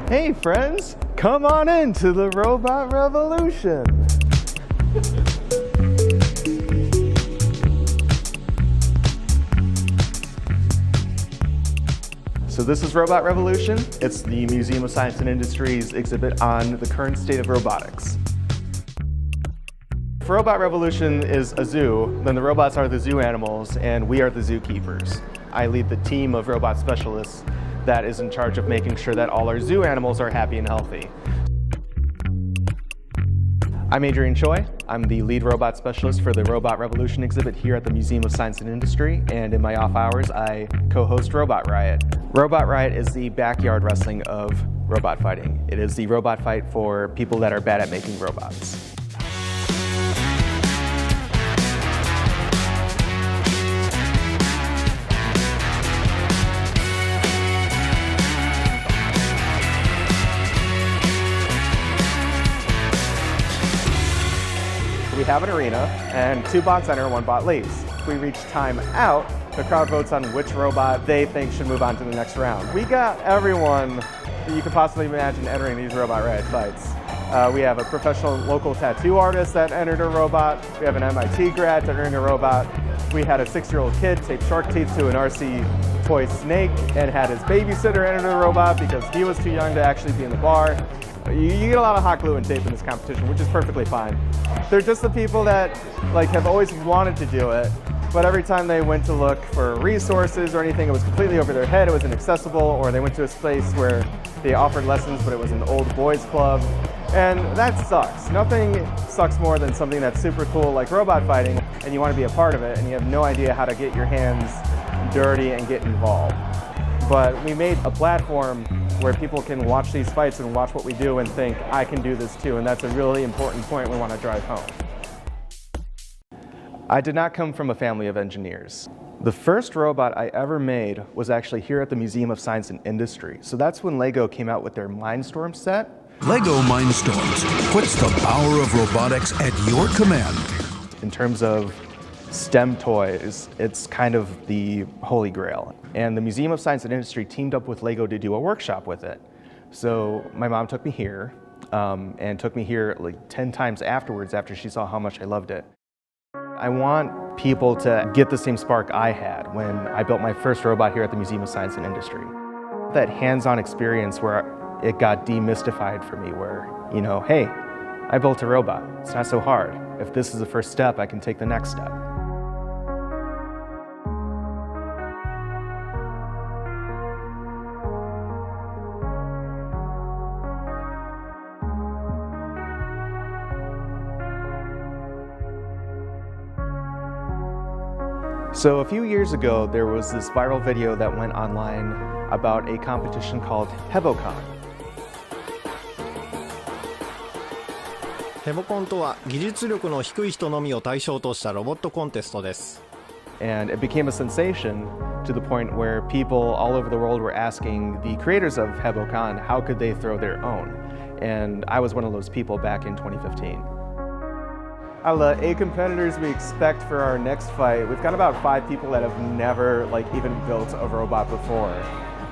Hey friends, come on in to the robot revolution. So this is Robot Revolution. It's the Museum of Science and Industry's exhibit on the current state of robotics. If Robot Revolution is a zoo, then the robots are the zoo animals and we are the zookeepers. I lead the team of robot specialists that is in charge of making sure that all our zoo animals are happy and healthy. I'm Adrian Choy. I'm the lead robot specialist for the Robot Revolution exhibit here at the Museum of Science and Industry, and in my off hours, I co-host Robot Riot. Robot Riot is the backyard wrestling of robot fighting. It is the robot fight for people that are bad at making robots. We have an arena, and 2 bots enter, 1 bot leaves. If we reach time out, the crowd votes on which robot they think should move on to the next round. We got everyone that you could possibly imagine entering these Robot Riot fights. We have a professional local tattoo artist that entered a robot. We have an MIT grad entering a robot. We had a 6-year-old kid tape shark teeth to an RC toy snake and had his babysitter enter a robot because he was too young to actually be in the bar. You get a lot of hot glue and tape in this competition, which is perfectly fine. They're just the people that have always wanted to do it, but every time they went to look for resources or anything, it was completely over their head, it was inaccessible, or they went to a space where they offered lessons, but it was an old boys club. And that sucks. Nothing sucks more than something that's super cool like robot fighting, and you want to be a part of it, and you have no idea how to get your hands dirty and get involved. But we made a platform where people can watch these fights and watch what we do and think, I can do this too, and that's a really important point we want to drive home. I did not come from a family of engineers. The first robot I ever made was actually here at the Museum of Science and Industry. So that's when LEGO came out with their Mindstorm set. LEGO Mindstorms puts the power of robotics at your command. In terms of STEM toys, it's kind of the holy grail. And the Museum of Science and Industry teamed up with LEGO to do a workshop with it. So my mom took me here and took me here like 10 times afterwards after she saw how much I loved it. I want people to get the same spark I had when I built my first robot here at the Museum of Science and Industry. That hands-on experience where it got demystified for me where, hey, I built a robot. It's not so hard. If this is the first step, I can take the next step. So a few years ago, there was this viral video that went online about a competition called HeboCon. ヘボコンとは技術力の低い人のみを対象としたロボットコンテストです。 And it became a sensation to the point where people all over the world were asking the creators of HeboCon how could they throw their own. And I was one of those people back in 2015. Out of the 8 competitors we expect for our next fight, we've got about 5 people that have never even built a robot before.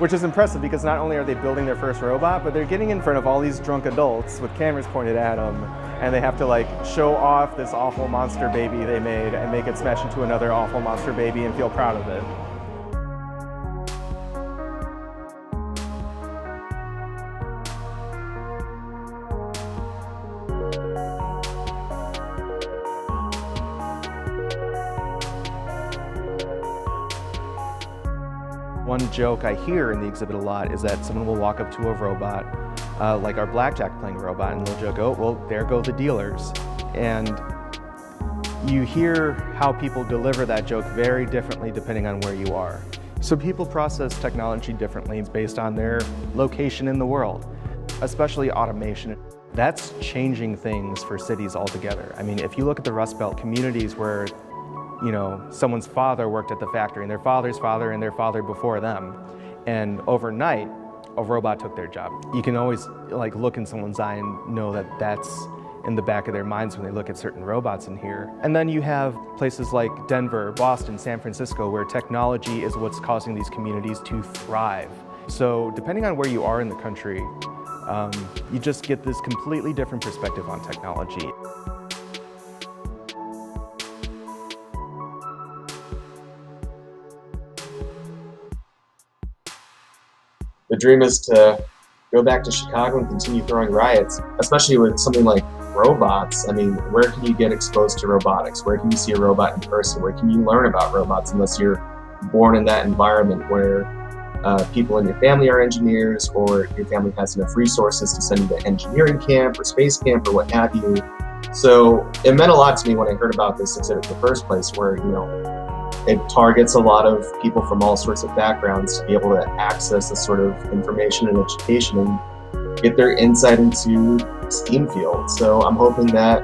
Which is impressive because not only are they building their first robot, but they're getting in front of all these drunk adults with cameras pointed at them, and they have to show off this awful monster baby they made and make it smash into another awful monster baby and feel proud of it. One joke I hear in the exhibit a lot is that someone will walk up to a robot, like our blackjack playing robot, and they'll joke, oh, well, there go the dealers. And you hear how people deliver that joke very differently depending on where you are. So people process technology differently based on their location in the world, especially automation. That's changing things for cities altogether. I mean, if you look at the Rust Belt communities where someone's father worked at the factory and their father's father and their father before them. And overnight, a robot took their job. You can always look in someone's eye and know that that's in the back of their minds when they look at certain robots in here. And then you have places like Denver, Boston, San Francisco, where technology is what's causing these communities to thrive. So depending on where you are in the country, You just get this completely different perspective on technology. The dream is to go back to Chicago and continue throwing riots, especially with something like robots. I mean, where can you get exposed to robotics? Where can you see a robot in person? Where can you learn about robots unless you're born in that environment where people in your family are engineers, or your family has enough resources to send you to engineering camp or space camp or what have you. So it meant a lot to me when I heard about this exhibit in the first place, where, it targets a lot of people from all sorts of backgrounds to be able to access this sort of information and education and get their insight into STEAM field. So I'm hoping that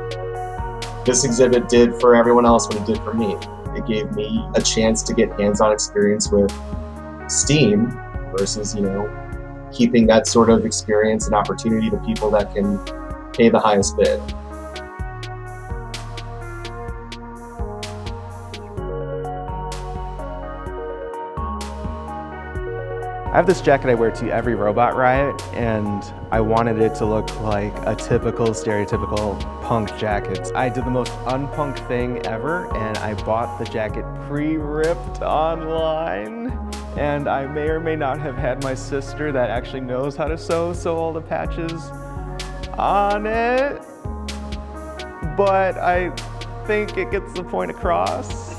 this exhibit did for everyone else what it did for me. It gave me a chance to get hands-on experience with STEAM versus, keeping that sort of experience and opportunity to people that can pay the highest bid. I have this jacket I wear to every robot riot, and I wanted it to look like a typical, stereotypical punk jacket. I did the most unpunk thing ever, and I bought the jacket pre-ripped online. And I may or may not have had my sister that actually knows how to sew all the patches on it. But I think it gets the point across.